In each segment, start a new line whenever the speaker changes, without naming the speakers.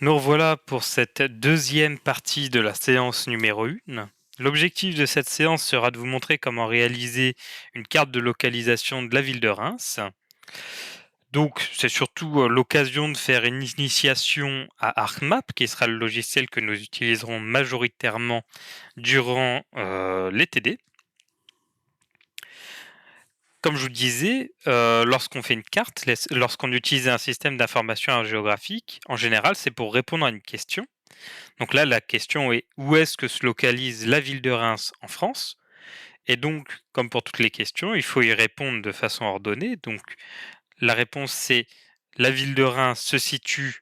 Nous revoilà pour cette deuxième partie de la séance numéro 1. L'objectif de cette séance sera de vous montrer comment réaliser une carte de localisation de la ville de Reims. Donc, c'est surtout l'occasion de faire une initiation à ArcMap, qui sera le logiciel que nous utiliserons majoritairement durant les TD. Comme je vous disais, lorsqu'on fait une carte, lorsqu'on utilise un système d'information géographique, en général, c'est pour répondre à une question. Donc là, la question est où est-ce que se localise la ville de Reims en France? Et donc, comme pour toutes les questions, il faut y répondre de façon ordonnée. Donc, la réponse c'est la ville de Reims se situe,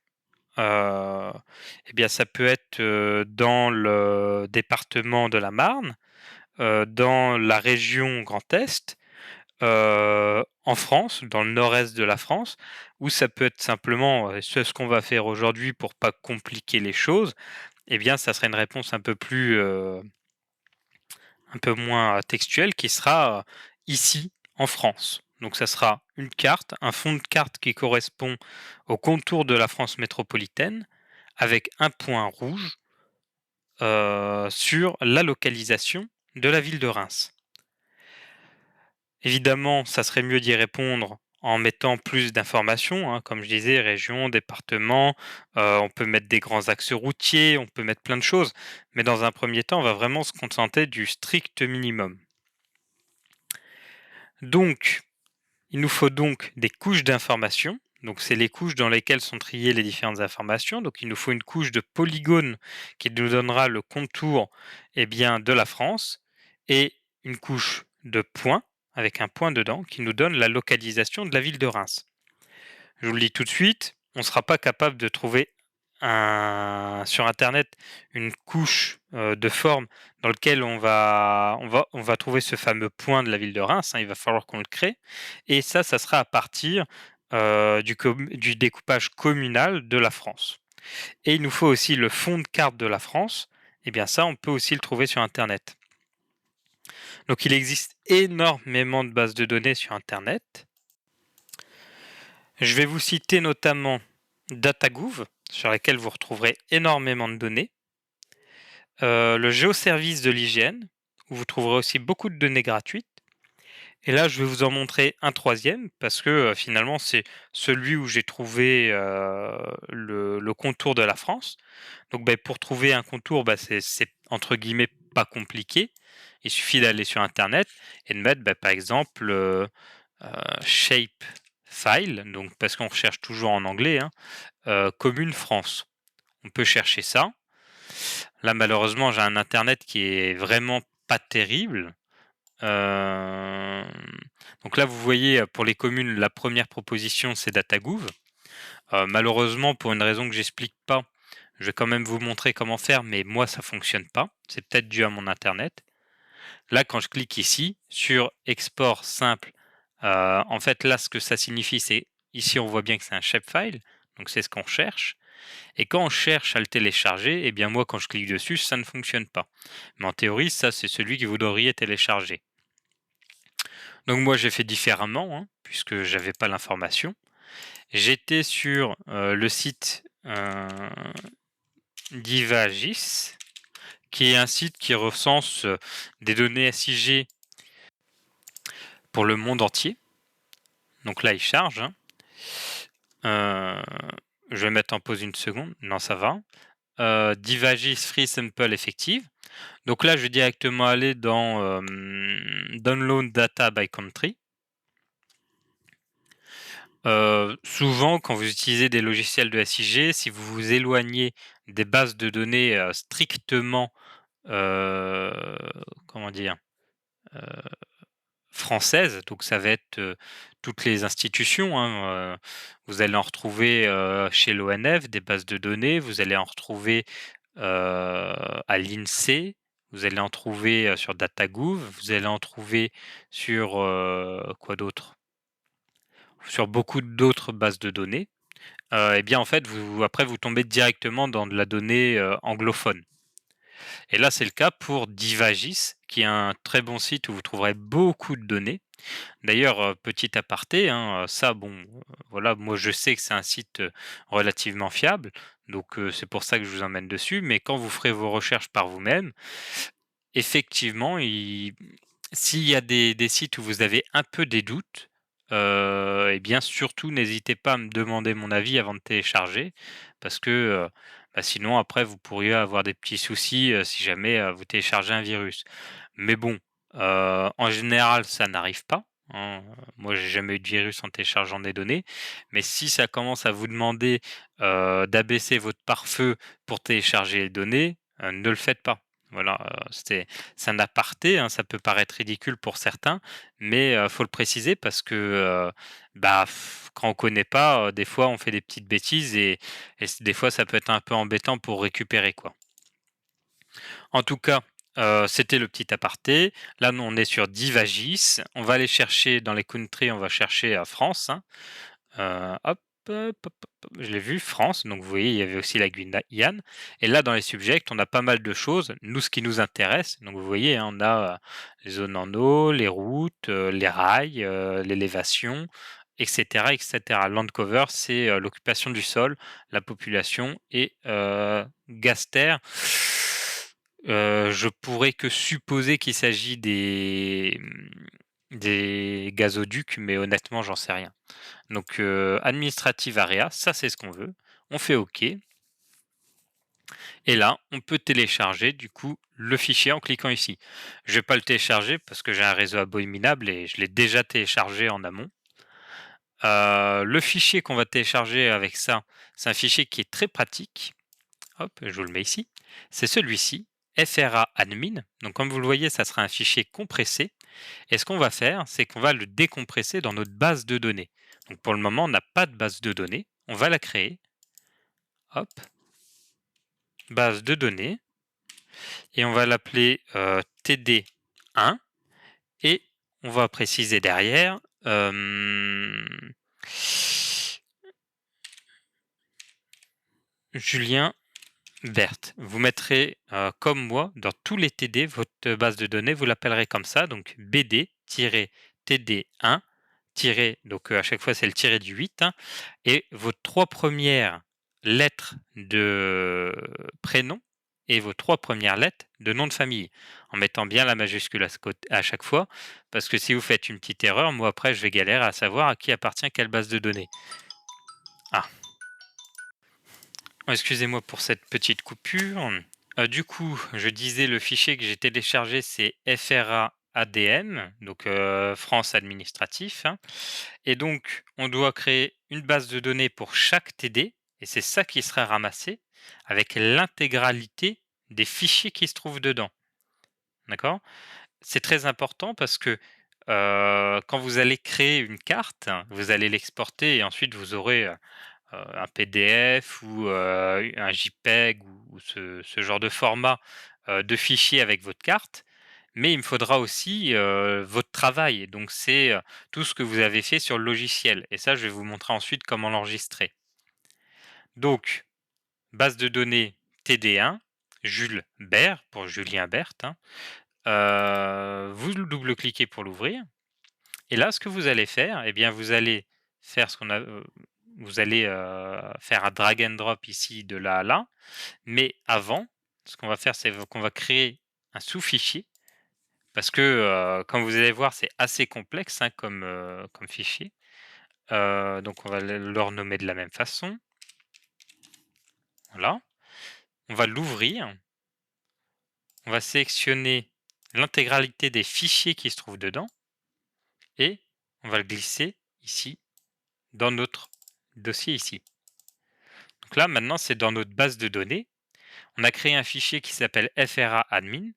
eh bien, ça peut être dans le département de la Marne, dans la région Grand Est, en France, dans le nord-est de la France, ou ça peut être simplement, ce qu'on va faire aujourd'hui pour pas compliquer les choses, eh bien, ça serait une réponse un peu moins textuelle qui sera ici en France. Donc, ça sera une carte, un fond de carte qui correspond au contour de la France métropolitaine avec un point rouge sur la localisation de la ville de Reims. Évidemment, ça serait mieux d'y répondre en mettant plus d'informations, hein, comme je disais, région, département, on peut mettre des grands axes routiers, on peut mettre plein de choses, mais dans un premier temps, on va vraiment se contenter du strict minimum. Donc, il nous faut donc des couches d'informations, donc c'est les couches dans lesquelles sont triées les différentes informations, donc il nous faut une couche de polygone qui nous donnera le contour, eh bien, de la France, et une couche de points, avec un point dedans, qui nous donne la localisation de la ville de Reims. Je vous le dis tout de suite, on ne sera pas capable de trouver sur internet une couche de forme dans lequel on va trouver ce fameux point de la ville de Reims, hein, il va falloir qu'on le crée. Et ça sera à partir du découpage communal de la France. Et il nous faut aussi le fond de carte de la France. Et bien ça, on peut aussi le trouver sur internet. Donc il existe énormément de bases de données sur internet. Je vais vous citer notamment DataGouv, sur laquelle vous retrouverez énormément de données. Le géoservice de l'IGN, où vous trouverez aussi beaucoup de données gratuites. Et là, je vais vous en montrer un troisième, parce que finalement, c'est celui où j'ai trouvé le contour de la France. Donc, pour trouver un contour, c'est entre guillemets pas compliqué. Il suffit d'aller sur Internet et de mettre, par exemple, shape file, donc parce qu'on recherche toujours en anglais, hein, commune France. On peut chercher ça. Là, malheureusement, j'ai un internet qui est vraiment pas terrible. Euh, Donc là, vous voyez, pour les communes, la première proposition, c'est DataGouv. Malheureusement, pour une raison que j'explique pas, je vais quand même vous montrer comment faire, mais moi, ça fonctionne pas. C'est peut-être dû à mon internet. Là, quand je clique ici sur export simple, en fait, là, ce que ça signifie, c'est ici, on voit bien que c'est un shapefile, donc c'est ce qu'on cherche. Et quand on cherche à le télécharger, eh bien moi, quand je clique dessus, ça ne fonctionne pas. Mais en théorie, ça, c'est celui que vous devriez télécharger. Donc moi, j'ai fait différemment, hein, puisque j'avais pas l'information. J'étais sur le site d'Ivagis, qui est un site qui recense des données SIG pour le monde entier. Donc là, il charge. Hein. Je vais mettre en pause une seconde. Non, ça va. Divagis Free Sample Effective. Donc là, je vais directement aller dans Download Data by Country. Souvent, quand vous utilisez des logiciels de SIG, si vous vous éloignez des bases de données strictement, comment dire, euh, françaises, donc ça va être toutes les institutions, hein, vous allez en retrouver chez l'ONF des bases de données, vous allez en retrouver à l'INSEE, vous allez en trouver sur DataGouv, vous allez en trouver sur quoi d'autre? Sur beaucoup d'autres bases de données. Et bien en fait, après vous tombez directement dans de la donnée anglophone. Et là, c'est le cas pour Divagis, qui est un très bon site où vous trouverez beaucoup de données. D'ailleurs, petit aparté, hein, ça bon, voilà, moi je sais que c'est un site, relativement fiable, donc c'est pour ça que je vous emmène dessus, mais quand vous ferez vos recherches par vous-même, effectivement, s'il y a des sites où vous avez un peu des doutes, et bien surtout n'hésitez pas à me demander mon avis avant de télécharger parce que, bah, sinon après vous pourriez avoir des petits soucis, si jamais, vous téléchargez un virus. Mais bon, en général ça n'arrive pas, hein, moi j'ai jamais eu de virus en téléchargeant des données. Mais si ça commence à vous demander, d'abaisser votre pare-feu pour télécharger les données, ne le faites pas. Voilà, c'est un aparté, hein, ça peut paraître ridicule pour certains, mais faut le préciser parce que, bah, quand on connaît pas, des fois on fait des petites bêtises et des fois ça peut être un peu embêtant pour récupérer, quoi. En tout cas, c'était le petit aparté. Là, nous, on est sur Divagis. On va aller chercher dans les countries, on va chercher, France, hein. Hop, hop, je l'ai vu, France, donc vous voyez, il y avait aussi la Guyane et là, dans les subjects, on a pas mal de choses. Nous, ce qui nous intéresse, donc vous voyez, hein, on a, les zones en eau, les routes, les rails, l'élévation et cetera. Land cover, c'est, l'occupation du sol, la population et gaz-terre. Je pourrais que supposer qu'il s'agit des gazoducs, mais honnêtement, j'en sais rien. Donc, administrative area, ça c'est ce qu'on veut. On fait OK et là, on peut télécharger du coup le fichier en cliquant ici. Je vais pas le télécharger parce que j'ai un réseau abominable et je l'ai déjà téléchargé en amont. Le fichier qu'on va télécharger avec ça, c'est un fichier qui est très pratique. Hop, je vous le mets ici. C'est celui-ci, FRA admin. Donc comme vous le voyez, ça sera un fichier compressé. Et ce qu'on va faire, c'est qu'on va le décompresser dans notre base de données. Donc pour le moment, on n'a pas de base de données. On va la créer. Hop, base de données. Et on va l'appeler TD1. Et on va préciser derrière Julien Berthe. Vous mettrez comme moi dans tous les TD, votre base de données, vous l'appellerez comme ça, donc BD-TD1, donc à chaque fois c'est le tiré du 8, hein, et vos 3 premières lettres de prénom et vos 3 premières lettres de nom de famille, en mettant bien la majuscule à chaque fois, parce que si vous faites une petite erreur, moi après je vais galérer à savoir à qui appartient quelle base de données. Ah, excusez-moi pour cette petite coupure. Du coup, je disais le fichier que j'ai téléchargé, c'est FRA ADM, donc France administratif, hein. Et donc, on doit créer une base de données pour chaque TD, et c'est ça qui sera ramassé avec l'intégralité des fichiers qui se trouvent dedans. D'accord? C'est très important parce que quand vous allez créer une carte, vous allez l'exporter et ensuite vous aurez un PDF ou un JPEG ou ce genre de format de fichier avec votre carte. Mais il me faudra aussi votre travail. Donc c'est tout ce que vous avez fait sur le logiciel. Et ça, je vais vous montrer ensuite comment l'enregistrer. Donc, base de données TD1, Jules Bert, pour Julien Berthe, hein. Vous double-cliquez pour l'ouvrir. Et là, ce que vous allez faire, eh bien, vous allez faire ce qu'on a, vous allez faire un drag and drop ici de là à là. Mais avant, ce qu'on va faire, c'est qu'on va créer un sous-fichier parce que, comme vous allez voir, c'est assez complexe, hein, comme fichier. Donc on va le renommer de la même façon. Voilà. On va l'ouvrir. On va sélectionner l'intégralité des fichiers qui se trouvent dedans et on va le glisser ici dans notre dossier ici. Donc là, maintenant, c'est dans notre base de données. On a créé un fichier qui s'appelle FRA admin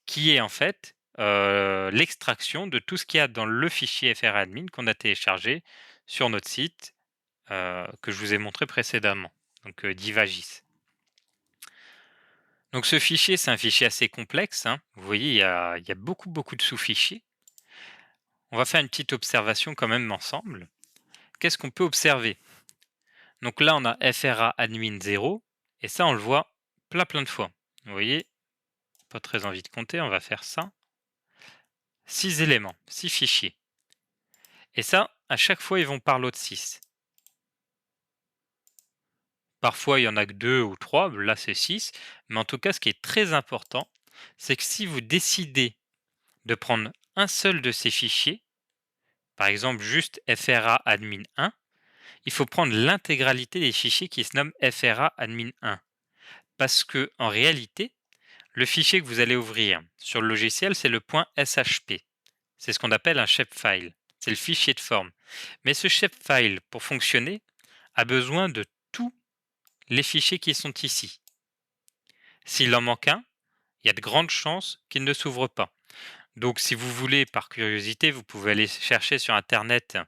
qui est en fait l'extraction de tout ce qu'il y a dans le fichier FRA admin qu'on a téléchargé sur notre site que je vous ai montré précédemment, donc Divagis. Donc ce fichier, c'est un fichier assez complexe, hein. Vous voyez, il y a beaucoup de sous-fichiers. On va faire une petite observation quand même ensemble. Qu'est-ce qu'on peut observer? Donc là, on a FRA admin 0, et ça, on le voit plein de fois. Vous voyez, pas très envie de compter, on va faire ça. 6 éléments, 6 fichiers. Et ça, à chaque fois, ils vont par lot de 6. Parfois, il y en a que 2 ou 3, là c'est 6. Mais en tout cas, ce qui est très important, c'est que si vous décidez de prendre un seul de ces fichiers, par exemple juste FRA admin 1, il faut prendre l'intégralité des fichiers qui se nomment FRA admin 1. Parce que en réalité, le fichier que vous allez ouvrir sur le logiciel, c'est le .shp. C'est ce qu'on appelle un shapefile. C'est le fichier de forme. Mais ce shapefile, pour fonctionner, a besoin de tous les fichiers qui sont ici. S'il en manque un, il y a de grandes chances qu'il ne s'ouvre pas. Donc si vous voulez, par curiosité, vous pouvez aller chercher sur Internet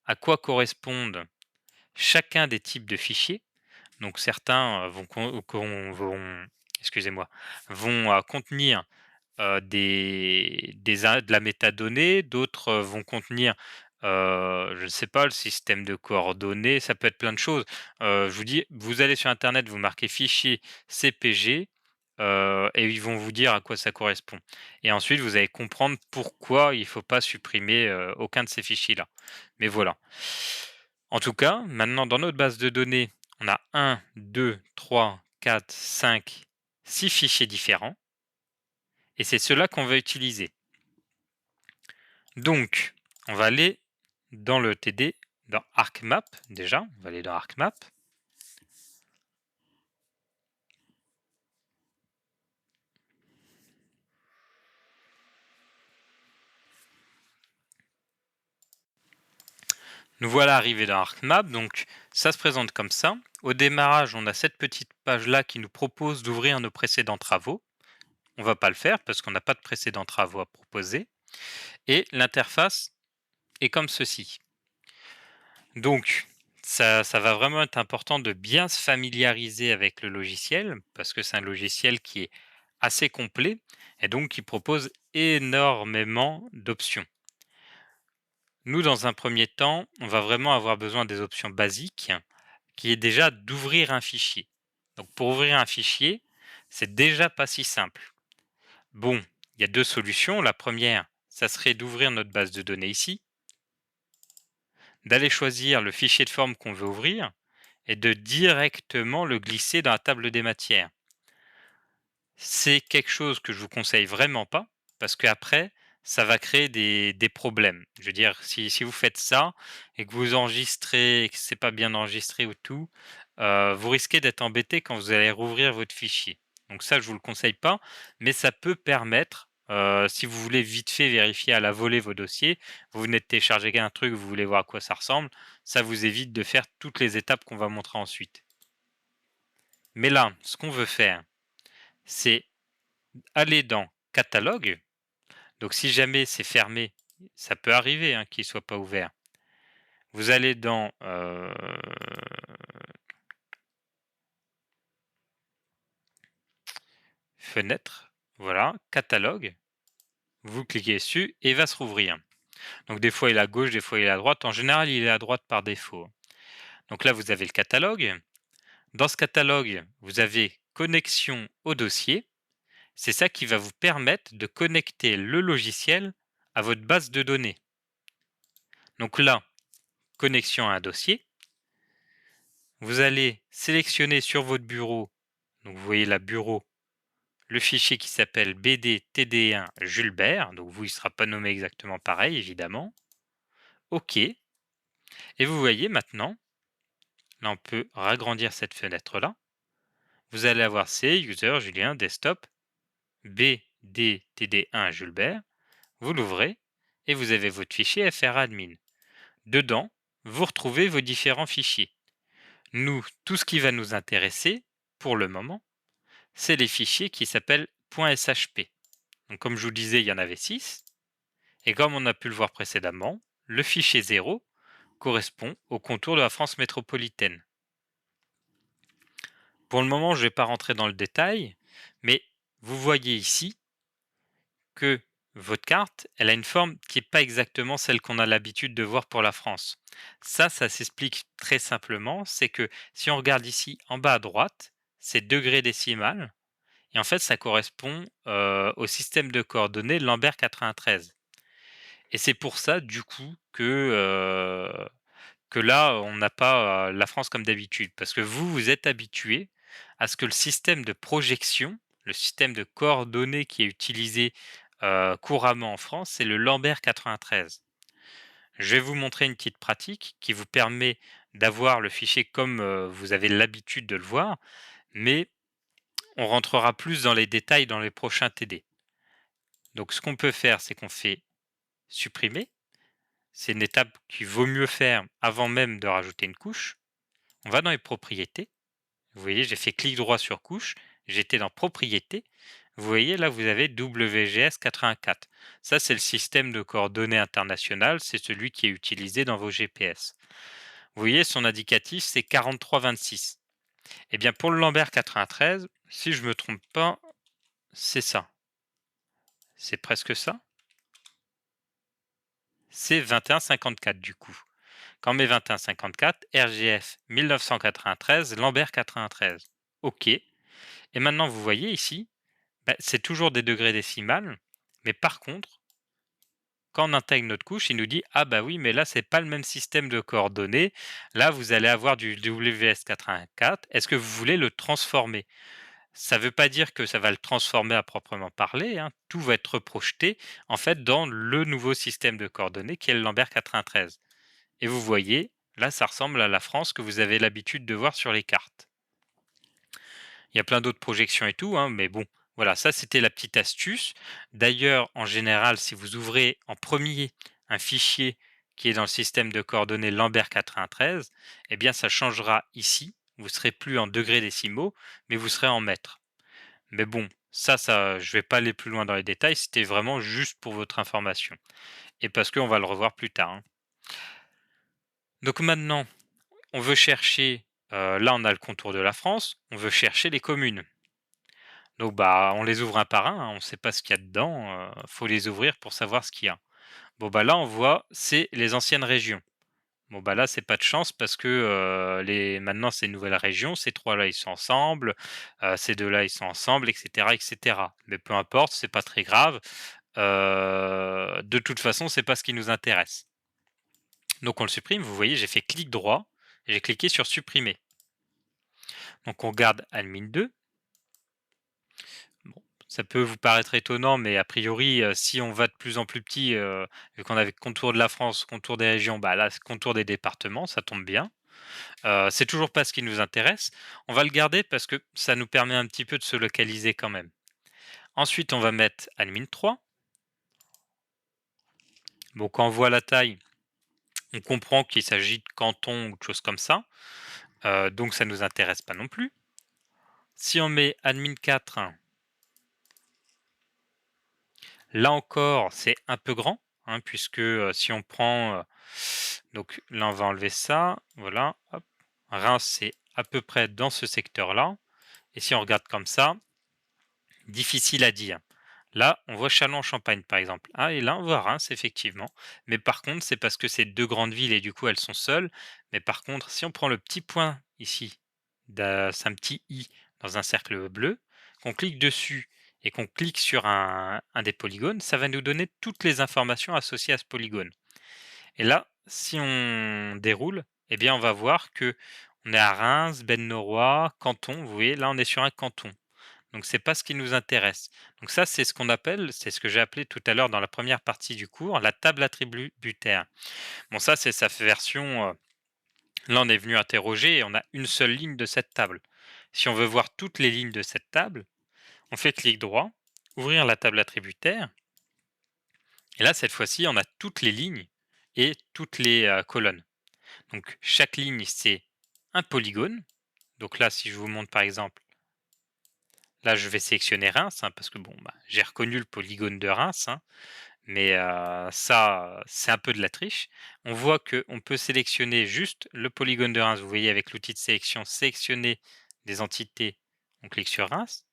à quoi correspondent chacun des types de fichiers. Donc certains excusez-moi, vont contenir de la métadonnée, d'autres vont contenir, je ne sais pas, le système de coordonnées, ça peut être plein de choses. Je vous dis, vous allez sur internet, vous marquez fichier CPG, et ils vont vous dire à quoi ça correspond. Et ensuite, vous allez comprendre pourquoi il ne faut pas supprimer, aucun de ces fichiers-là. Mais voilà. En tout cas, maintenant dans notre base de données, on a 1, 2, 3, 4, 5, 6 fichiers différents. Et c'est cela qu'on va utiliser. Donc, on va aller dans le TD, dans ArcMap déjà. On va aller dans ArcMap. Nous voilà arrivés dans ArcMap. Donc, ça se présente comme ça. Au démarrage, on a cette petite page-là qui nous propose d'ouvrir nos précédents travaux. On ne va pas le faire parce qu'on n'a pas de précédents travaux à proposer. Et l'interface est comme ceci. Donc, ça va vraiment être important de bien se familiariser avec le logiciel parce que c'est un logiciel qui est assez complet et donc qui propose énormément d'options. Nous, dans un premier temps, on va vraiment avoir besoin des options basiques qui est déjà d'ouvrir un fichier. Donc, pour ouvrir un fichier, c'est déjà pas si simple. Bon, il y a deux solutions. La première, ça serait d'ouvrir notre base de données ici, d'aller choisir le fichier de forme qu'on veut ouvrir et de directement le glisser dans la table des matières. C'est quelque chose que je vous conseille vraiment pas parce qu'après, ça va créer des problèmes. Je veux dire, si vous faites ça et que vous enregistrez et que c'est pas bien enregistré ou tout, vous risquez d'être embêté quand vous allez rouvrir votre fichier. Donc ça, je vous le conseille pas, mais ça peut permettre, si vous voulez vite fait vérifier à la volée vos dossiers, vous venez de télécharger un truc, vous voulez voir à quoi ça ressemble, ça vous évite de faire toutes les étapes qu'on va montrer ensuite. Mais là, ce qu'on veut faire, c'est aller dans catalogue. Donc si jamais c'est fermé, ça peut arriver qu'il ne soit pas ouvert. Vous allez dans fenêtre, voilà, catalogue. Vous cliquez dessus et il va se rouvrir. Donc des fois il est à gauche, des fois il est à droite. En général, il est à droite par défaut. Donc là, vous avez le catalogue. Dans ce catalogue, vous avez connexion au dossier. C'est ça qui va vous permettre de connecter le logiciel à votre base de données. Donc là, connexion à un dossier. Vous allez sélectionner sur votre bureau, donc vous voyez là bureau, le fichier qui s'appelle BDTD1 Jules Bert, donc vous il ne sera pas nommé exactement pareil évidemment. OK. Et vous voyez maintenant, là on peut ragrandir cette fenêtre-là. Vous allez avoir C, user, Julien, desktop, BDTD1 Jules Bert. Vous l'ouvrez et vous avez votre fichier FRAdmin. Dedans, vous retrouvez vos différents fichiers. Nous, tout ce qui va nous intéresser, pour le moment, c'est les fichiers qui s'appellent .shp. Donc comme je vous disais, il y en avait 6. Et comme on a pu le voir précédemment, le fichier 0 correspond au contour de la France métropolitaine. Pour le moment, je ne vais pas rentrer dans le détail, mais vous voyez ici que votre carte, elle a une forme qui n'est pas exactement celle qu'on a l'habitude de voir pour la France. Ça s'explique très simplement, c'est que si on regarde ici en bas à droite, c'est degré décimal, et en fait, ça correspond, au système de coordonnées Lambert 93 et c'est pour ça, du coup, que là, on n'a pas, la France comme d'habitude. Parce que vous, vous êtes habitués à ce que le système de projection, le système de coordonnées qui est utilisé, couramment en France, c'est le Lambert 93. Je vais vous montrer une petite pratique qui vous permet d'avoir le fichier comme, vous avez l'habitude de le voir, mais on rentrera plus dans les détails dans les prochains TD. Donc ce qu'on peut faire, c'est qu'on fait supprimer. C'est une étape qu'il vaut mieux faire avant même de rajouter une couche. On va dans les propriétés. Vous voyez, j'ai fait clic droit sur couche, j'étais dans propriétés. Vous voyez, là, vous avez WGS 84. Ça, c'est le système de coordonnées internationales, c'est celui qui est utilisé dans vos GPS. Vous voyez, son indicatif, c'est 4326. Eh bien, pour le Lambert 93, si je ne me trompe pas, c'est ça. C'est presque ça. C'est 2154 du coup. Quand on met 2154, RGF 1993, Lambert 93. OK. Et maintenant, vous voyez ici, bah, c'est toujours des degrés décimales, mais par contre, quand on intègre notre couche, il nous dit: «Ah bah oui, mais là, c'est pas le même système de coordonnées. Là, vous allez avoir du WS84. Est-ce que vous voulez le transformer?» Ça ne veut pas dire que ça va le transformer à proprement parler, hein. Tout va être projeté, en fait, dans le nouveau système de coordonnées qui est le Lambert 93. Et vous voyez, là, ça ressemble à la France que vous avez l'habitude de voir sur les cartes. Il y a plein d'autres projections et tout, hein, mais bon, voilà, ça c'était la petite astuce. D'ailleurs, en général, si vous ouvrez en premier un fichier qui est dans le système de coordonnées Lambert 93, eh bien ça changera ici. Vous serez plus en degrés décimaux, mais vous serez en mètres. Mais bon, ça, je vais pas aller plus loin dans les détails, c'était vraiment juste pour votre information. Et parce qu'on va le revoir plus tard, hein. Donc maintenant, on veut chercher, là on a le contour de la France, on veut chercher les communes. Donc bah, on les ouvre un par un, hein, on ne sait pas ce qu'il y a dedans, faut les ouvrir pour savoir ce qu'il y a. Bon bah là on voit, c'est les anciennes régions. Bon bah là c'est pas de chance parce que, maintenant c'est une nouvelle région, ces 3 là ils sont ensemble, ces 2 là ils sont ensemble et cetera et cetera. Mais peu importe, c'est pas très grave, de toute façon c'est pas ce qui nous intéresse. Donc on le supprime, vous voyez j'ai fait clic droit, et j'ai cliqué sur supprimer. Donc on garde admin 2. Bon, ça peut vous paraître étonnant, mais a priori, si on va de plus en plus petit, vu qu'on avait contour de la France, contour des régions, bah là, c'est contour des départements, ça tombe bien. C'est toujours pas ce qui nous intéresse. On va le garder parce que ça nous permet un petit peu de se localiser quand même. Ensuite, on va mettre admin 3. Bon, quand on voit la taille, on comprend qu'il s'agit de canton ou de choses comme ça, donc ça nous intéresse pas non plus. Si on met admin 4, là encore, c'est un peu grand, hein, puisque, si on prend, donc là, on va enlever ça, voilà, hop. Reims, c'est à peu près dans ce secteur-là et si on regarde comme ça, difficile à dire. Là, on voit Châlons-en-Champagne, par exemple. Ah et là, on voit Reims, effectivement. Mais par contre, c'est parce que c'est 2 grandes villes et du coup, elles sont seules. Mais par contre, si on prend le petit point ici, c'est un petit i dans un cercle bleu, qu'on clique dessus et qu'on clique sur un des polygones, ça va nous donner toutes les informations associées à ce polygone. Et là, si on déroule, eh bien, on va voir que on est à Reims, Ben-Noroy, canton. Vous voyez, là, on est sur un canton. Donc c'est pas ce qui nous intéresse. Donc ça, c'est ce qu'on appelle, c'est ce que j'ai appelé tout à l'heure dans la première partie du cours, la table attributaire. Bon ça, c'est sa version, là on est venu interroger et on a une seule ligne de cette table. Si on veut voir toutes les lignes de cette table, on fait clic droit, ouvrir la table attributaire et là cette fois-ci, on a toutes les lignes et toutes les, colonnes. Donc chaque ligne, c'est un polygone. Donc là, si je vous montre par exemple, là je vais sélectionner Reims, hein, parce que bon, bah, j'ai reconnu le polygone de Reims, hein. Mais ça, c'est un peu de la triche. On voit qu'on peut sélectionner juste le polygone de Reims. Vous voyez avec l'outil de sélection, sélectionner des entités, on clique sur Reims.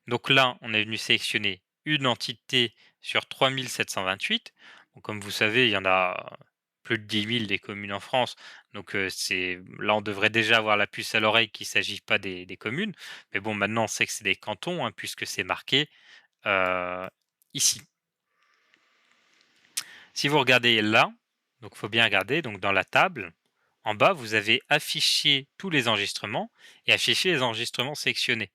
Donc là, on est venu sélectionner une entité sur 3728. Donc comme vous savez, il y en a plus de 10 000 des communes en France. Donc là, on devrait déjà avoir la puce à l'oreille qu'il ne s'agit pas des communes. Mais bon, maintenant, on sait que c'est des cantons, hein, puisque c'est marqué ici. Si vous regardez là, donc il faut bien regarder, donc dans la table, en bas, vous avez affiché tous les enregistrements et affiché les enregistrements sélectionnés.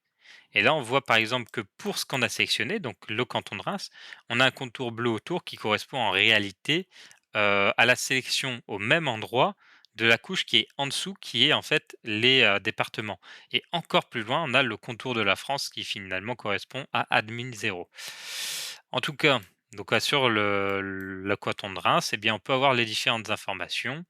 Et là, on voit par exemple que pour ce qu'on a sélectionné, donc le canton de Reims, on a un contour bleu autour qui correspond en réalité à la sélection au même endroit de la couche qui est en dessous, qui est en fait les départements. Et encore plus loin, on a le contour de la France qui finalement correspond à admin 0. En tout cas, donc sur le canton de Reims, eh bien, on peut avoir les différentes informations.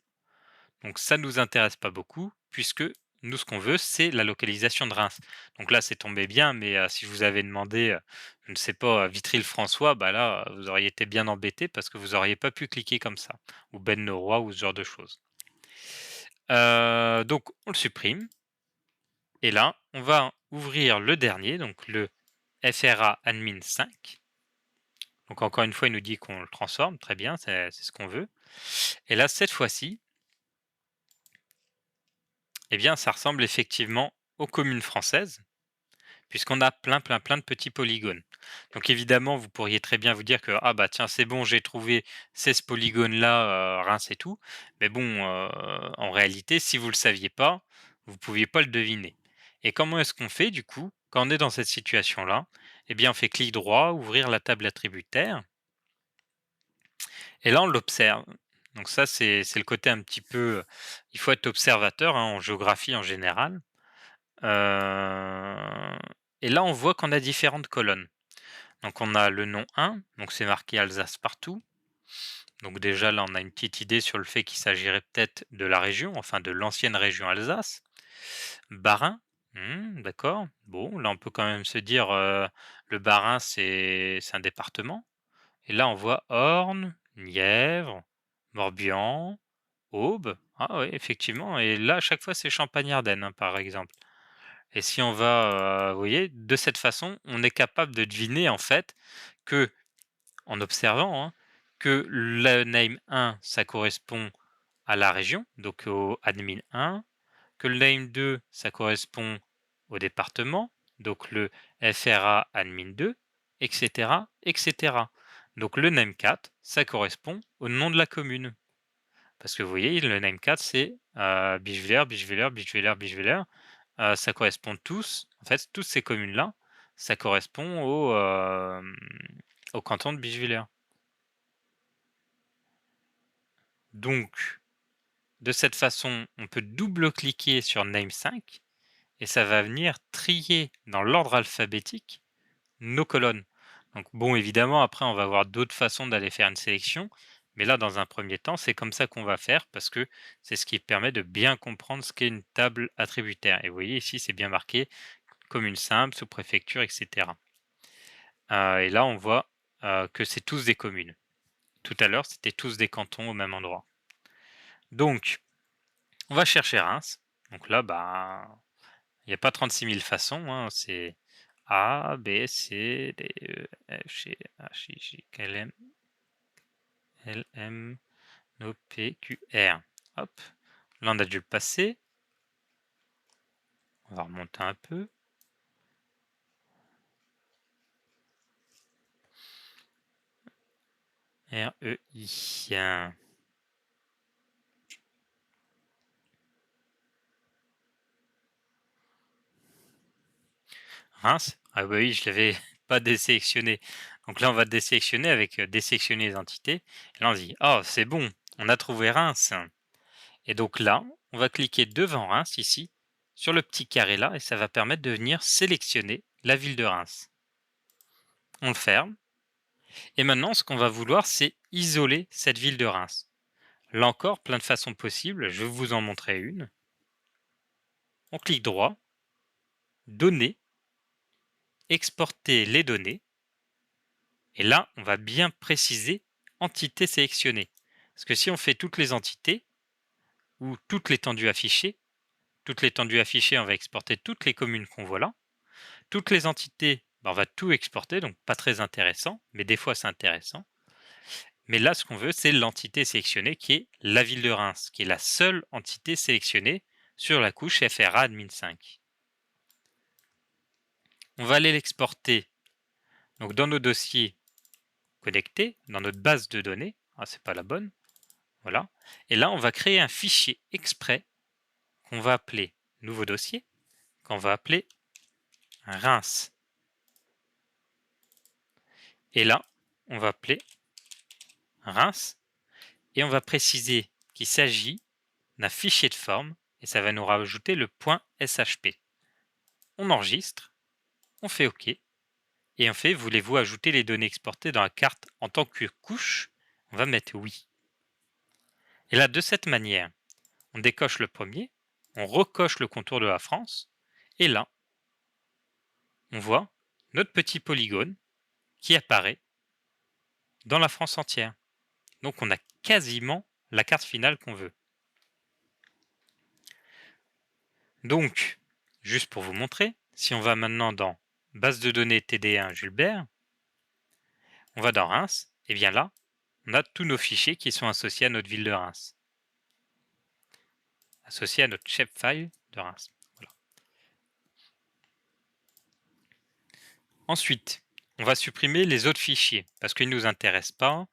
Donc ça ne nous intéresse pas beaucoup, puisque nous, ce qu'on veut, c'est la localisation de Reims. Donc là, c'est tombé bien, mais si je vous avais demandé, je ne sais pas, Vitry-le-François, bah là, vous auriez été bien embêté parce que vous n'auriez pas pu cliquer comme ça, ou Ben-Noroy ou ce genre de choses. Donc on le supprime, et là, on va ouvrir le dernier, donc le FRA admin 5. Donc encore une fois, il nous dit qu'on le transforme, très bien, c'est ce qu'on veut. Et là, cette fois-ci, eh bien, ça ressemble effectivement aux communes françaises, puisqu'on a plein de petits polygones. Donc évidemment, vous pourriez très bien vous dire que ah bah tiens, c'est bon, j'ai trouvé 16 polygones là, Reims et tout. Mais bon, en réalité, si vous le saviez pas, vous pouviez pas le deviner. Et comment est-ce qu'on fait du coup quand on est dans cette situation-là? Eh bien, on fait clic droit, ouvrir la table attributaire, et là on l'observe. Donc ça, c'est le côté un petit peu. Il faut être observateur hein, en géographie en général. Heu et là, on voit qu'on a différentes colonnes. Donc on a le nom 1, donc c'est marqué Alsace partout. Donc déjà là, on a une petite idée sur le fait qu'il s'agirait peut-être de la région, enfin de l'ancienne région Alsace. Bas-Rhin, d'accord. Bon, là on peut quand même se dire, le Bas-Rhin c'est un département. Et là on voit Orne, Nièvre, Morbihan, Aube. Ah oui, effectivement, et là à chaque fois c'est Champagne-Ardenne, hein, par exemple. Et si on va, vous voyez, de cette façon, on est capable de deviner en fait que, en observant, hein, que le name 1, ça correspond à la région, donc au admin 1, que le name 2, ça correspond au département, donc le FRA admin 2, etc., etc. Donc le name 4, ça correspond au nom de la commune. Parce que vous voyez, le name 4, c'est Bischwiller, Bischwiller, Bischwiller, Bischwiller. Ça correspond tous, en fait, toutes ces communes-là, ça correspond au canton de Bischwiller. Donc, de cette façon, on peut double-cliquer sur Name 5 et ça va venir trier dans l'ordre alphabétique nos colonnes. Donc bon, évidemment, après, on va avoir d'autres façons d'aller faire une sélection, mais là, dans un premier temps, c'est comme ça qu'on va faire parce que c'est ce qui permet de bien comprendre ce qu'est une table attributaire. Et vous voyez ici, c'est bien marqué commune simple, sous-préfecture, etc. Et là, on voit que c'est tous des communes. Tout à l'heure, c'était tous des cantons au même endroit. Donc, on va chercher Reims. Donc là, bah, il n'y a pas 36 000 façons. Hein, c'est A, B, C, D, E, F, G, H, I, J, K, L, M, L, M, N, O, P, Q, R. Hop. Là, on a dû le passer. On va remonter un peu. R, E, I. Reims? Ah bah oui, je l'avais pas désélectionné. Donc là, on va désélectionner avec désélectionner les entités. Et là, on se dit, oh, c'est bon, on a trouvé Reims. Et donc là, on va cliquer devant Reims ici, sur le petit carré là, et ça va permettre de venir sélectionner la ville de Reims. On le ferme. Et maintenant, ce qu'on va vouloir, c'est isoler cette ville de Reims. Là encore, plein de façons possibles. Je vais vous en montrer une. On clique droit, données, exporter les données. Et là, on va bien préciser entité sélectionnée. Parce que si on fait toutes les entités, ou toute l'étendue affichée, on va exporter toutes les communes qu'on voit là. Toutes les entités, on va tout exporter, donc pas très intéressant, mais des fois c'est intéressant. Mais là, ce qu'on veut, c'est l'entité sélectionnée qui est la ville de Reims, qui est la seule entité sélectionnée sur la couche FRA admin 5. On va aller l'exporter donc dans nos dossiers connectés, dans notre base de données. Ah, c'est pas la bonne. Voilà. Et là, on va créer un fichier exprès qu'on va appeler nouveau dossier, qu'on va appeler Reims. Et là, on va appeler Reims et on va préciser qu'il s'agit d'un fichier de forme et ça va nous rajouter le point SHP. On enregistre, on fait OK et on fait voulez-vous ajouter les données exportées dans la carte en tant que couche? On va mettre oui. Et là, de cette manière, on décoche le premier, on recoche le contour de la France et là, on voit notre petit polygone qui apparaît dans la France entière. Donc on a quasiment la carte finale qu'on veut. Donc, juste pour vous montrer, si on va maintenant dans base de données TD1 Jules Bert, on va dans Reims, et bien là, on a tous nos fichiers qui sont associés à notre ville de Reims. Associés à notre shapefile de Reims. Voilà. Ensuite, on va supprimer les autres fichiers parce qu'ils ne nous intéressent pas,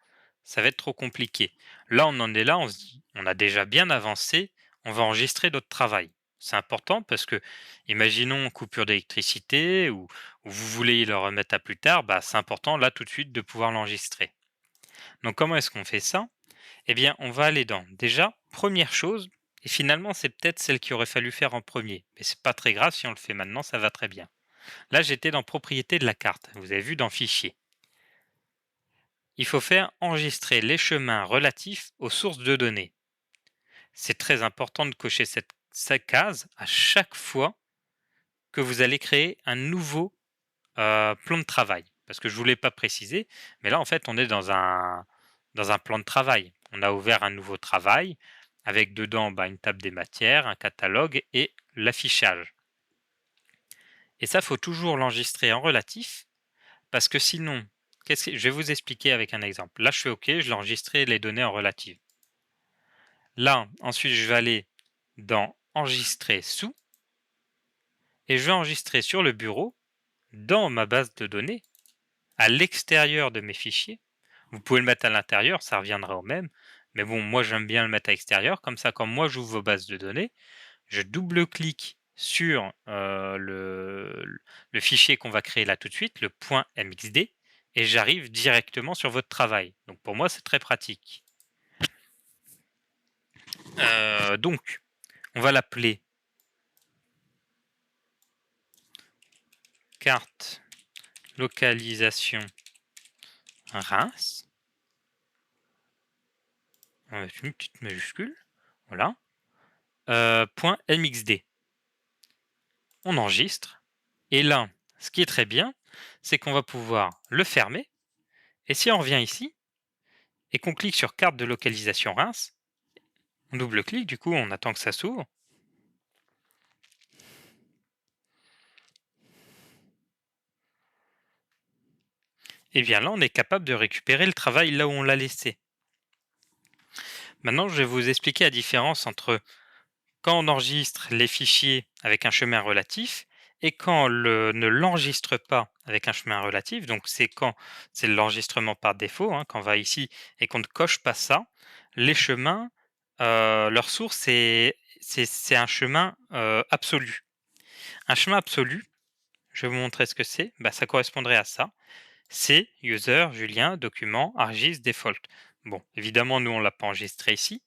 ça va être trop compliqué. Là, on en est là, on se dit, on a déjà bien avancé, on va enregistrer notre travail. C'est important parce que, imaginons coupure d'électricité ou vous voulez le remettre à plus tard, bah, c'est important là tout de suite de pouvoir l'enregistrer. Donc comment est-ce qu'on fait ça? Eh bien, on va aller dans, déjà, première chose, et finalement c'est peut-être celle qu'il aurait fallu faire en premier, mais c'est pas très grave si on le fait maintenant, ça va très bien. Là, j'étais dans propriété de la carte. Vous avez vu dans fichier. Il faut faire enregistrer les chemins relatifs aux sources de données. C'est très important de cocher cette case à chaque fois que vous allez créer un nouveau plan de travail. Parce que je ne vous l'ai pas précisé, mais là, en fait, on est dans un plan de travail. On a ouvert un nouveau travail avec dedans une table des matières, un catalogue et l'affichage. Et ça, il faut toujours l'enregistrer en relatif parce que sinon, je vais vous expliquer avec un exemple. Là, je fais OK, je l'ai enregistré les données en relative. Là, ensuite, je vais aller dans Enregistrer sous et je vais enregistrer sur le bureau, dans ma base de données, à l'extérieur de mes fichiers. Vous pouvez le mettre à l'intérieur, ça reviendra au même. Mais bon, moi, j'aime bien le mettre à l'extérieur. Comme ça, quand moi, j'ouvre vos bases de données, je double-clique sur le fichier qu'on va créer là tout de suite, le .mxd, et j'arrive directement sur votre travail. Donc pour moi, c'est très pratique. Donc, on va l'appeler carte localisation Reims. On va mettre une petite majuscule. Voilà. .mxd. On enregistre. Et là, ce qui est très bien, c'est qu'on va pouvoir le fermer. Et si on revient ici, et qu'on clique sur carte de localisation Reims, on double-clique, du coup, on attend que ça s'ouvre. Et bien là, on est capable de récupérer le travail là où on l'a laissé. Maintenant, je vais vous expliquer la différence entre quand on enregistre les fichiers avec un chemin relatif et quand on ne l'enregistre pas avec un chemin relatif. Donc, c'est quand c'est l'enregistrement par défaut, quand on va ici et qu'on ne coche pas ça. Les chemins, leur source, c'est un chemin absolu. Un chemin absolu, je vais vous montrer ce que c'est. Ça correspondrait à ça. C'est user, Julien, document, argis, default. Bon, évidemment, nous, on ne l'a pas enregistré ici.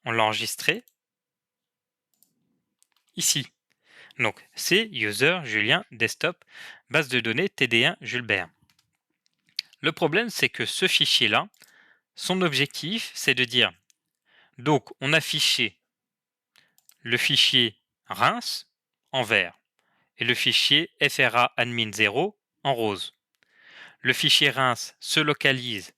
On l'a enregistré ici. Donc, c'est user, Julien, desktop, base de données TD1 Jules Bert. Le problème, c'est que ce fichier-là, son objectif, c'est de dire, donc, on a affiché le fichier Reims en vert et le fichier FRA admin 0 en rose. Le fichier Reims se localise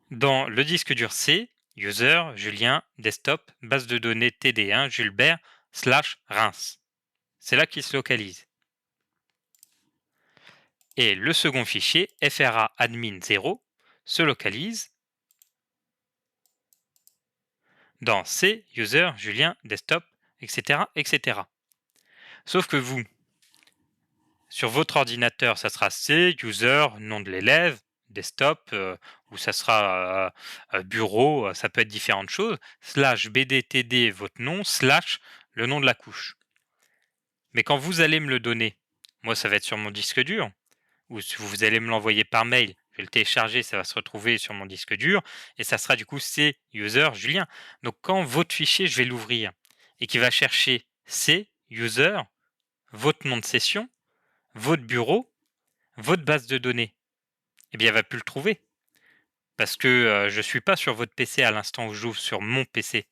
dans le disque dur C, user, Julien, desktop, base de données TD1, Jules Bert, /Reims. C'est là qu'il se localise. Et le second fichier, FRA admin 0, se localise dans C, user, Julien, desktop, etc., etc. Sauf que vous, sur votre ordinateur, ça sera C, user, nom de l'élève, desktop, ou ça sera bureau, ça peut être différentes choses, slash bdtd, votre nom, slash le nom de la couche. Mais quand vous allez me le donner, moi ça va être sur mon disque dur, ou si vous allez me l'envoyer par mail, je vais le télécharger, ça va se retrouver sur mon disque dur, et ça sera du coup C, user, Julien. Donc quand votre fichier, je vais l'ouvrir, et qu'il va chercher C, user, votre nom de session, votre bureau, votre base de données, eh bien, elle va plus le trouver. Parce que je ne suis pas sur votre PC à l'instant où j'ouvre sur mon PC.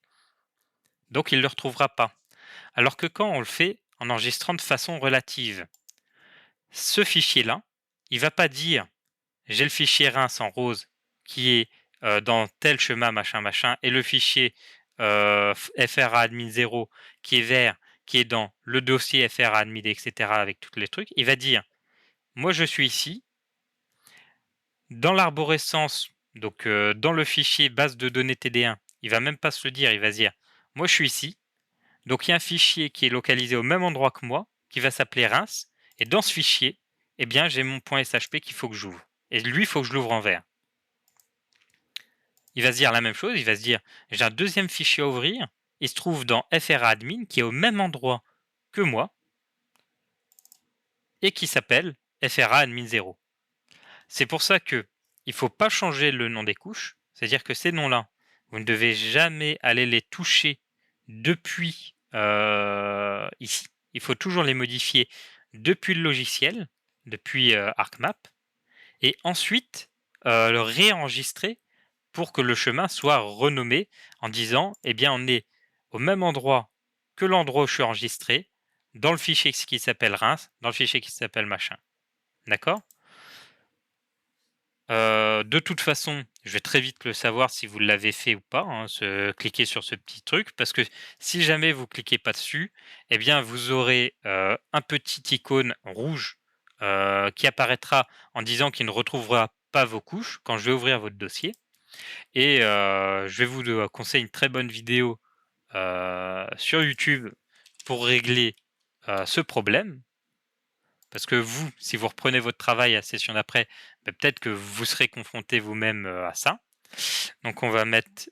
Donc, il ne le retrouvera pas. Alors que quand on le fait en enregistrant de façon relative, ce fichier-là, il ne va pas dire j'ai le fichier Reims en rose qui est dans tel chemin, machin, machin, et le fichier FRA admin 0 qui est vert, qui est dans le dossier FRA admin, etc., avec tous les trucs. Il va dire moi, je suis ici, dans l'arborescence, donc dans le fichier base de données TD1, il va même pas se le dire, il va se dire moi je suis ici, donc il y a un fichier qui est localisé au même endroit que moi, qui va s'appeler Reims, et dans ce fichier, eh bien j'ai mon point .shp qu'il faut que j'ouvre. Et lui, il faut que je l'ouvre en vert. Il va se dire la même chose, il va se dire j'ai un deuxième fichier à ouvrir, il se trouve dans FRA admin qui est au même endroit que moi, et qui s'appelle FRA admin 0. C'est pour ça que il ne faut pas changer le nom des couches, c'est-à-dire que ces noms-là, vous ne devez jamais aller les toucher depuis ici. Il faut toujours les modifier depuis le logiciel, depuis ArcMap, et ensuite le réenregistrer pour que le chemin soit renommé en disant eh bien on est au même endroit que l'endroit où je suis enregistré, dans le fichier qui s'appelle Reims, dans le fichier qui s'appelle machin. D'accord? De toute façon, je vais très vite le savoir si vous l'avez fait ou pas, hein, cliquer sur ce petit truc, parce que si jamais vous cliquez pas dessus, eh bien vous aurez un petit icône rouge qui apparaîtra en disant qu'il ne retrouvera pas vos couches quand je vais ouvrir votre dossier. Et je vais vous conseiller une très bonne vidéo sur YouTube pour régler ce problème. Parce que vous, si vous reprenez votre travail à la session d'après, peut-être que vous serez confronté vous-même à ça. Donc on va mettre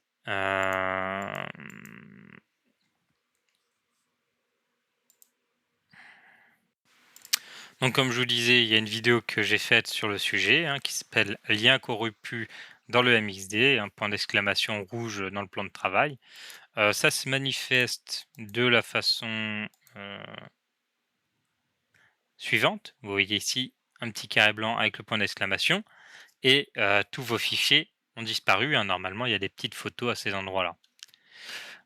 donc comme je vous disais, il y a une vidéo que j'ai faite sur le sujet qui s'appelle Lien corrompu dans le MXD, un point d'exclamation rouge dans le plan de travail. Ça se manifeste de la façon suivante. Vous voyez ici un petit carré blanc avec le point d'exclamation et tous vos fichiers ont disparu. Normalement, il y a des petites photos à ces endroits-là.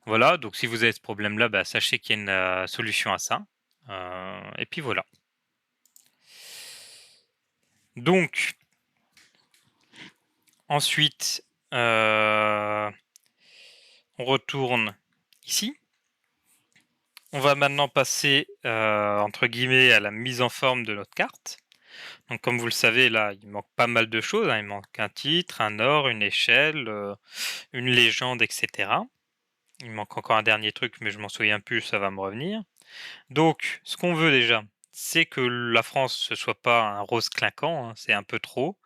Voilà, donc si vous avez ce problème-là, sachez qu'il y a une solution à ça. Et puis voilà. Donc, ensuite, on retourne ici. On va maintenant passer, entre guillemets, à la mise en forme de notre carte. Donc comme vous le savez, là, il manque pas mal de choses. Il manque un titre, un or, une échelle, une légende, etc. Il manque encore un dernier truc, mais je m'en souviens plus, ça va me revenir. Donc, ce qu'on veut déjà, c'est que la France ne soit pas un rose clinquant, c'est un peu trop.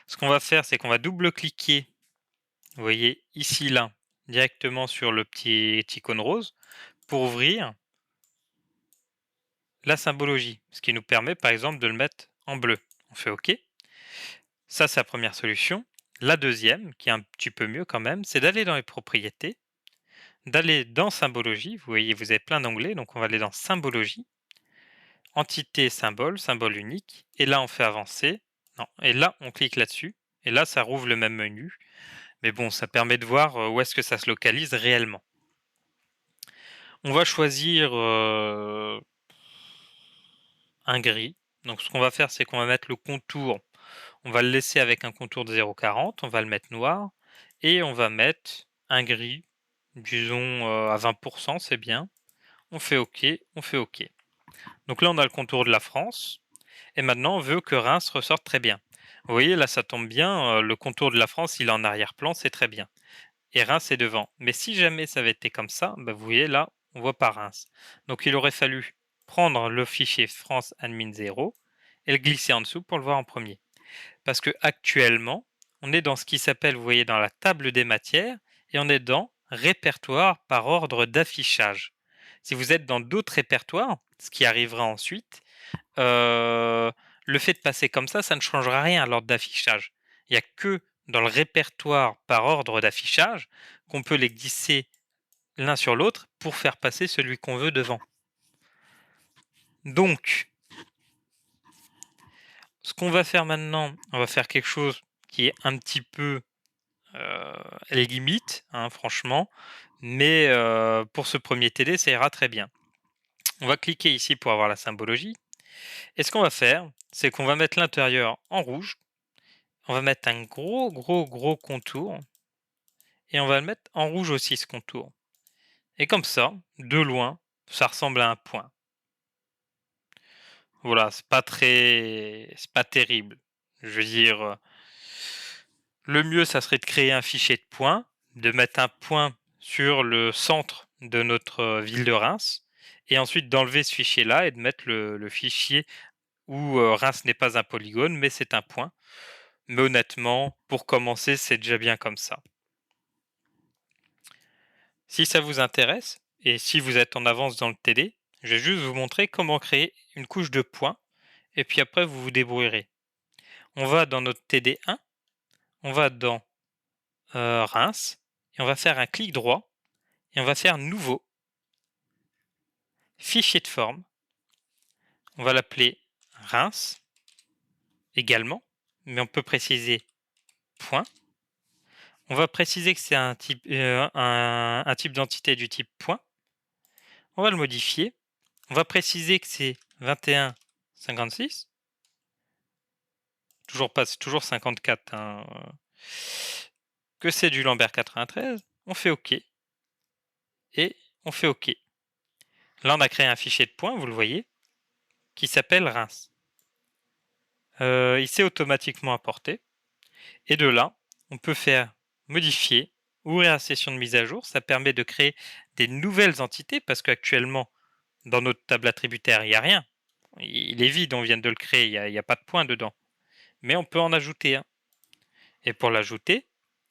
Ce qu'on va faire, c'est qu'on va double-cliquer, vous voyez, ici, là, directement sur le petit icône rose, pour ouvrir la symbologie, ce qui nous permet, par exemple, de le mettre en bleu. On fait OK. Ça, c'est la première solution. La deuxième, qui est un petit peu mieux quand même, c'est d'aller dans les propriétés, d'aller dans symbologie. Vous voyez, vous avez plein d'onglets, donc on va aller dans symbologie. Entité, symbole, symbole unique. Et là, on fait avancer. Non. Et là, on clique là-dessus. Et là, ça rouvre le même menu. Mais bon, ça permet de voir où est-ce que ça se localise réellement. On va choisir un gris. Donc, ce qu'on va faire, c'est qu'on va mettre le contour. On va le laisser avec un contour de 0,40. On va le mettre noir. Et on va mettre un gris, disons à 20%, c'est bien. On fait OK, on fait OK. Donc là, on a le contour de la France. Et maintenant, on veut que Reims ressorte très bien. Vous voyez, là, ça tombe bien, le contour de la France, il est en arrière-plan, c'est très bien. Et Reims est devant. Mais si jamais ça avait été comme ça, bah, vous voyez, là, on voit pas Reims. Donc il aurait fallu prendre le fichier France admin 0 et le glisser en dessous pour le voir en premier. Parce que actuellement, on est dans ce qui s'appelle, vous voyez, dans la table des matières, et on est dans répertoire par ordre d'affichage. Si vous êtes dans d'autres répertoires, ce qui arrivera ensuite, le fait de passer comme ça ne changera rien à l'ordre d'affichage. Il n'y a que dans le répertoire par ordre d'affichage qu'on peut les glisser l'un sur l'autre pour faire passer celui qu'on veut devant. Donc, ce qu'on va faire maintenant, on va faire quelque chose qui est un petit peu limite, hein, franchement, mais pour ce premier TD, ça ira très bien. On va cliquer ici pour avoir la symbologie. Et ce qu'on va faire, c'est qu'on va mettre l'intérieur en rouge. On va mettre un gros contour. Et on va le mettre en rouge aussi, ce contour. Et comme ça, de loin, ça ressemble à un point. Voilà, c'est pas terrible. Je veux dire, le mieux, ça serait de créer un fichier de points, de mettre un point sur le centre de notre ville de Reims, et ensuite d'enlever ce fichier-là et de mettre le fichier où Reims n'est pas un polygone, mais c'est un point. Mais honnêtement, pour commencer, c'est déjà bien comme ça. Si ça vous intéresse, et si vous êtes en avance dans le TD, je vais juste vous montrer comment créer une couche de points, et puis après vous vous débrouillerez. On va dans notre TD1, on va dans Reims, et on va faire un clic droit, et on va faire Nouveau, Fichier de forme, on va l'appeler Reims également, mais on peut préciser point. On va préciser que c'est un type, un type d'entité du type point. On va le modifier. On va préciser que c'est 2156. Toujours pas, c'est toujours 54. Hein. Que c'est du Lambert 93. On fait OK. Et on fait OK. Là, on a créé un fichier de points, vous le voyez, qui s'appelle Reims. Il s'est automatiquement importé. Et de là, on peut faire modifier, ouvrir la session de mise à jour. Ça permet de créer des nouvelles entités parce qu'actuellement, dans notre table attributaire, il n'y a rien. Il est vide, on vient de le créer, il n'y a pas de point dedans. Mais on peut en ajouter un. Et pour l'ajouter,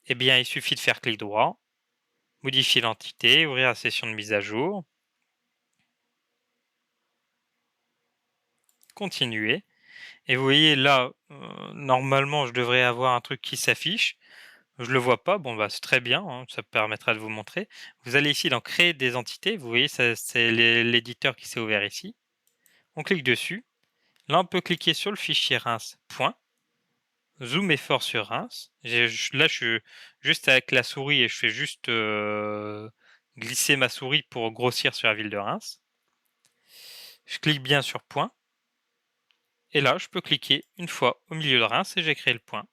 eh bien, il suffit de faire clic droit, modifier l'entité, ouvrir la session de mise à jour, continuer. Et vous voyez là, normalement, je devrais avoir un truc qui s'affiche. Je le vois pas, bon bah c'est très bien, hein, ça permettra de vous montrer. Vous allez ici dans créer des entités, vous voyez, c'est l'éditeur qui s'est ouvert ici. On clique dessus. Là, on peut cliquer sur le fichier Reims. Point. Zoomer fort sur Reims. Là, je suis juste avec la souris et je fais juste glisser ma souris pour grossir sur la ville de Reims. Je clique bien sur point. Et là, je peux cliquer une fois au milieu de Reims et j'ai créé le point.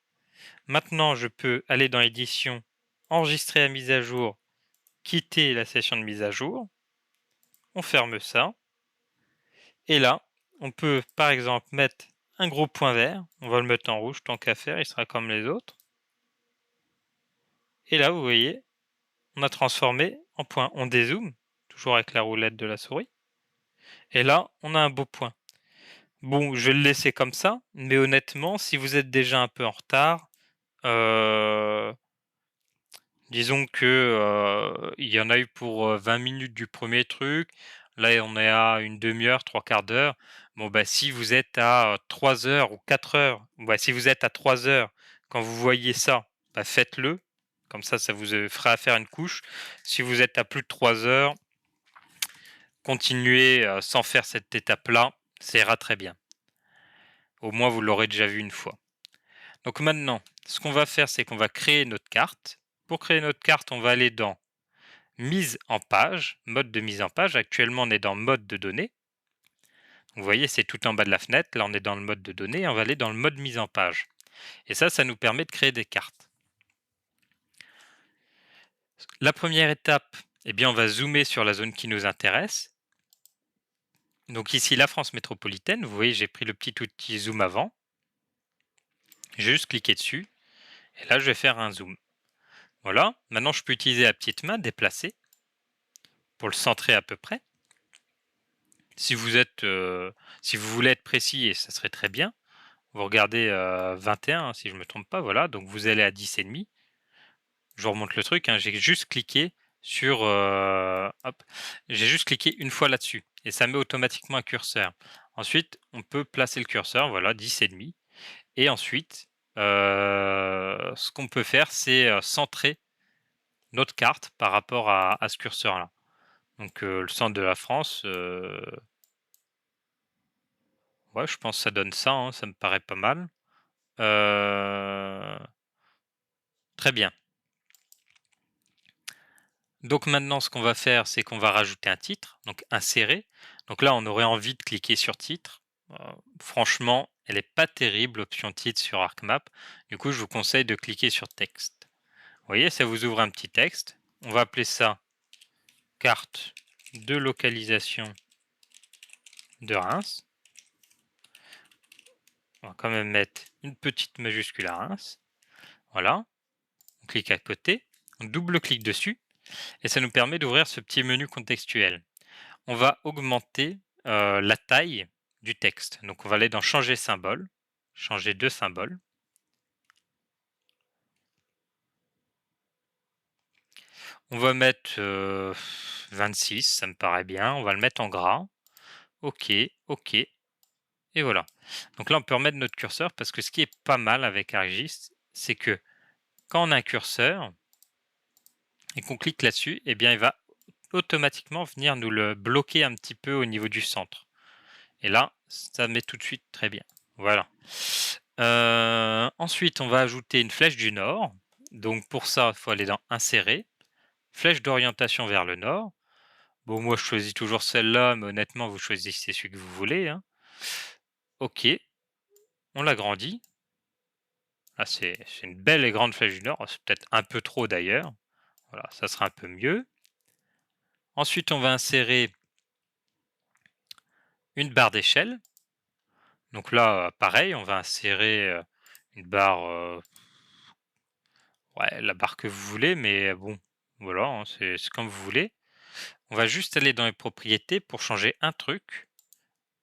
Maintenant, je peux aller dans Édition, enregistrer la mise à jour, quitter la session de mise à jour. On ferme ça. Et là, on peut par exemple mettre un gros point vert. On va le mettre en rouge tant qu'à faire, il sera comme les autres. Et là, vous voyez, on a transformé en point. On dézoome, toujours avec la roulette de la souris. Et là, on a un beau point. Bon, je vais le laisser comme ça, mais honnêtement, si vous êtes déjà un peu en retard, disons que il y en a eu pour 20 minutes du premier truc. Là, on est à une demi-heure, trois quarts d'heure. Bon, bah, si vous êtes à 3 heures ou 4 heures, bah, si vous êtes à 3 heures quand vous voyez ça, bah, faites-le. Comme ça vous fera faire une couche. Si vous êtes à plus de 3 heures, continuez sans faire cette étape-là. Ça ira très bien. Au moins, vous l'aurez déjà vu une fois. Donc maintenant, ce qu'on va faire, c'est qu'on va créer notre carte. Pour créer notre carte, on va aller dans mise en page, mode de mise en page. Actuellement, on est dans mode de données. Vous voyez, c'est tout en bas de la fenêtre. Là, on est dans le mode de données. On va aller dans le mode mise en page. Et ça nous permet de créer des cartes. La première étape, eh bien, on va zoomer sur la zone qui nous intéresse. Donc ici, la France métropolitaine, vous voyez, j'ai pris le petit outil zoom avant. J'ai juste cliqué dessus. Et là, je vais faire un zoom. Voilà. Maintenant, je peux utiliser la petite main, déplacer, pour le centrer à peu près. Si vous voulez être précis, et ça serait très bien, vous regardez 21, si je ne me trompe pas, voilà. Donc vous allez à 10,5. Je vous remonte le truc, hein, j'ai juste cliqué sur... hop, j'ai juste cliqué une fois là-dessus. Et ça met automatiquement un curseur. Ensuite, on peut placer le curseur, voilà, 10,5. Et ensuite, ce qu'on peut faire, c'est centrer notre carte par rapport à ce curseur-là. Donc le centre de la France, ouais, je pense que ça donne ça, hein, ça me paraît pas mal. Très bien. Donc maintenant, ce qu'on va faire, c'est qu'on va rajouter un titre, donc insérer. Donc là, on aurait envie de cliquer sur titre. Franchement, elle n'est pas terrible, l'option titre sur ArcMap. Du coup, je vous conseille de cliquer sur texte. Vous voyez, ça vous ouvre un petit texte. On va appeler ça carte de localisation de Reims. On va quand même mettre une petite majuscule à Reims. Voilà. On clique à côté. On double-clique dessus. Et ça nous permet d'ouvrir ce petit menu contextuel. On va augmenter la taille du texte. Donc on va aller dans changer symbole, changer de symbole. On va mettre 26, ça me paraît bien. On va le mettre en gras. OK, OK. Et voilà. Donc là, on peut remettre notre curseur parce que ce qui est pas mal avec ArcGIS, c'est que quand on a un curseur et qu'on clique là-dessus, eh bien, il va automatiquement venir nous le bloquer un petit peu au niveau du centre. Et là, ça met tout de suite très bien. Voilà. Ensuite, on va ajouter une flèche du nord. Donc pour ça, il faut aller dans insérer, flèche d'orientation vers le nord. Bon, moi je choisis toujours celle-là, mais honnêtement, vous choisissez celui que vous voulez, hein. OK, on l'agrandit. Ah, c'est une belle et grande flèche du nord. C'est peut-être un peu trop d'ailleurs. Voilà, ça sera un peu mieux. Ensuite, on va insérer une barre d'échelle. Donc là, pareil, on va insérer une barre, ouais, la barre que vous voulez, mais bon, voilà, hein, c'est comme vous voulez. On va juste aller dans les propriétés pour changer un truc.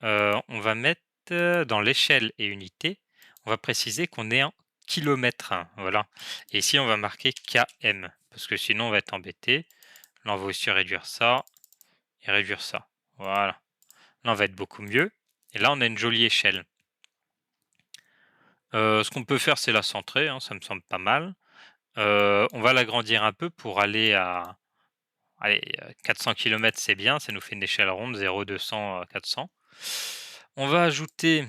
On va mettre dans l'échelle et unité, on va préciser qu'on est en kilomètres, hein, voilà. Et ici, on va marquer km, parce que sinon, on va être embêté. Là, on va aussi réduire ça et réduire ça. Voilà. Là, on va être beaucoup mieux. Et là, on a une jolie échelle. Ce qu'on peut faire, c'est la centrer, hein, ça me semble pas mal. On va l'agrandir un peu pour aller à... Allez, 400 km, c'est bien, ça nous fait une échelle ronde, 0, 200, 400. On va ajouter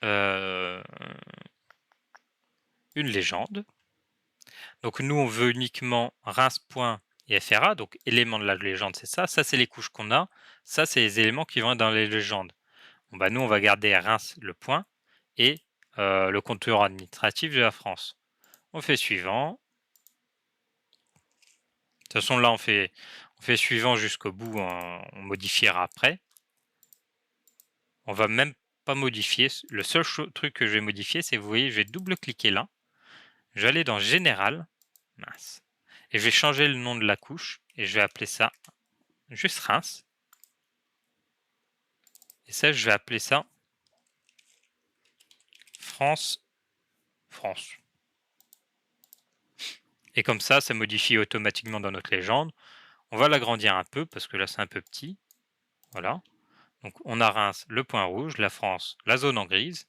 une légende. Donc nous, on veut uniquement Reims point et FRA, donc éléments de la légende, c'est ça. Ça, c'est les couches qu'on a. Ça, c'est les éléments qui vont être dans les légendes. Bon, bah, nous, on va garder Reims le point et le contour administratif de la France. On fait suivant. De toute façon, là, on fait suivant jusqu'au bout, on modifiera après. On va même pas modifier. Le seul truc que je vais modifier, c'est, vous voyez, je vais double-cliquer là. Je vais aller dans Général. Mince. Et je vais changer le nom de la couche. Et je vais appeler ça juste Reims. Et ça, je vais appeler ça France. France. Et comme ça modifie automatiquement dans notre légende. On va l'agrandir un peu parce que là, c'est un peu petit. Voilà. Donc, on a Reims, le point rouge, la France, la zone en grise.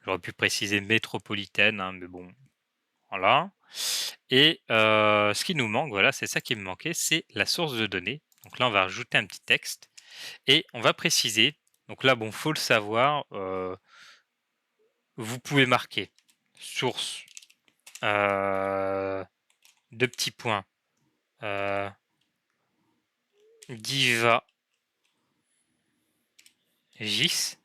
J'aurais pu préciser métropolitaine, hein, mais bon, voilà. Et ce qui nous manque, voilà, c'est ça qui me manquait, c'est la source de données. Donc là, on va rajouter un petit texte et on va préciser. Donc là, bon, faut le savoir. Vous pouvez marquer source, deux petits points, Diva GIS,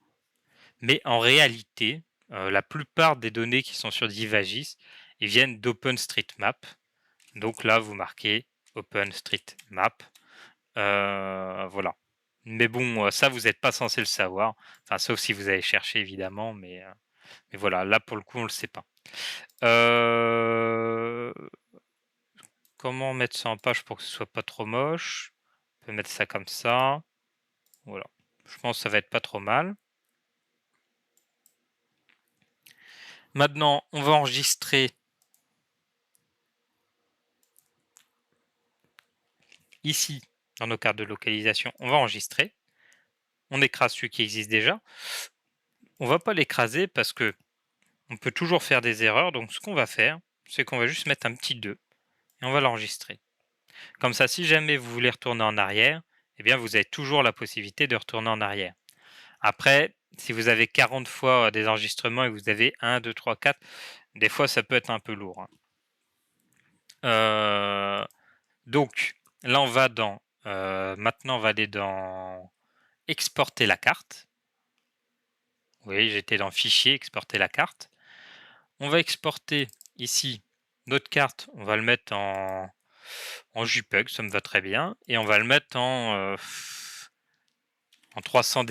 mais en réalité, la plupart des données qui sont sur DivaGIS, ils viennent d'OpenStreetMap. Donc là, vous marquez OpenStreetMap Voilà. Mais bon, ça vous n'êtes pas censé le savoir. Enfin, sauf si vous avez cherché évidemment, mais voilà, là pour le coup on le sait pas. Heu, Comment mettre ça en page pour que ce soit pas trop moche? On peut mettre ça comme ça. Voilà. Je pense que ça va être pas trop mal. Maintenant, on va enregistrer ici, dans nos cartes de localisation, on va enregistrer. On écrase celui qui existe déjà. On va pas l'écraser parce que on peut toujours faire des erreurs. Donc, ce qu'on va faire, c'est qu'on va juste mettre un petit 2 et on va l'enregistrer. Comme ça, si jamais vous voulez retourner en arrière, eh bien, vous avez toujours la possibilité de retourner en arrière. Après, si vous avez 40 fois des enregistrements et que vous avez 1, 2, 3, 4, des fois, ça peut être un peu lourd, hein. Donc, là, on va dans. Maintenant, on va aller dans exporter la carte. Vous voyez, j'étais dans fichier, exporter la carte. On va exporter ici notre carte. On va le mettre en JPEG, ça me va très bien. Et on va le mettre en 300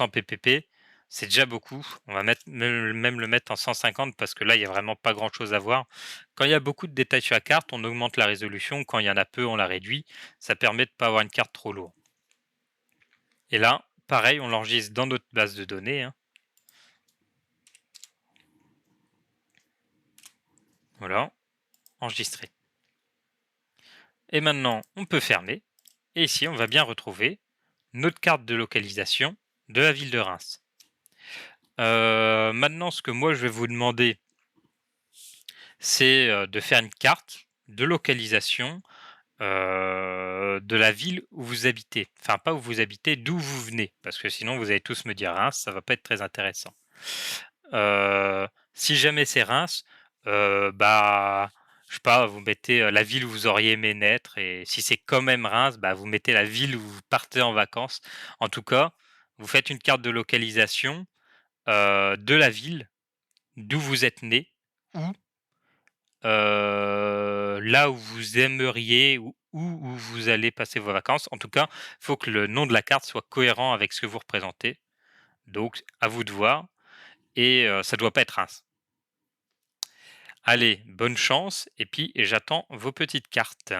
ppp. C'est déjà beaucoup. On va même le mettre en 150 parce que là, il n'y a vraiment pas grand chose à voir. Quand il y a beaucoup de détails sur la carte, on augmente la résolution. Quand il y en a peu, on la réduit. Ça permet de ne pas avoir une carte trop lourde. Et là, pareil, on l'enregistre dans notre base de données, hein. Voilà, enregistré. Et maintenant, on peut fermer. Et ici, on va bien retrouver notre carte de localisation de la ville de Reims. Maintenant, ce que moi, je vais vous demander, c'est de faire une carte de localisation de la ville où vous habitez. Enfin, pas où vous habitez, d'où vous venez. Parce que sinon, vous allez tous me dire Reims, ça va pas être très intéressant. Si jamais c'est Reims, bah, je sais pas, vous mettez la ville où vous auriez aimé naître. Et si c'est quand même Reims, bah, vous mettez la ville où vous partez en vacances. En tout cas, vous faites une carte de localisation de la ville d'où vous êtes né, ou là où vous aimeriez ou où vous allez passer vos vacances. En tout cas, il faut que le nom de la carte soit cohérent avec ce que vous représentez. Donc, à vous de voir. Et ça doit pas être Reims. Allez, bonne chance et puis j'attends vos petites cartes.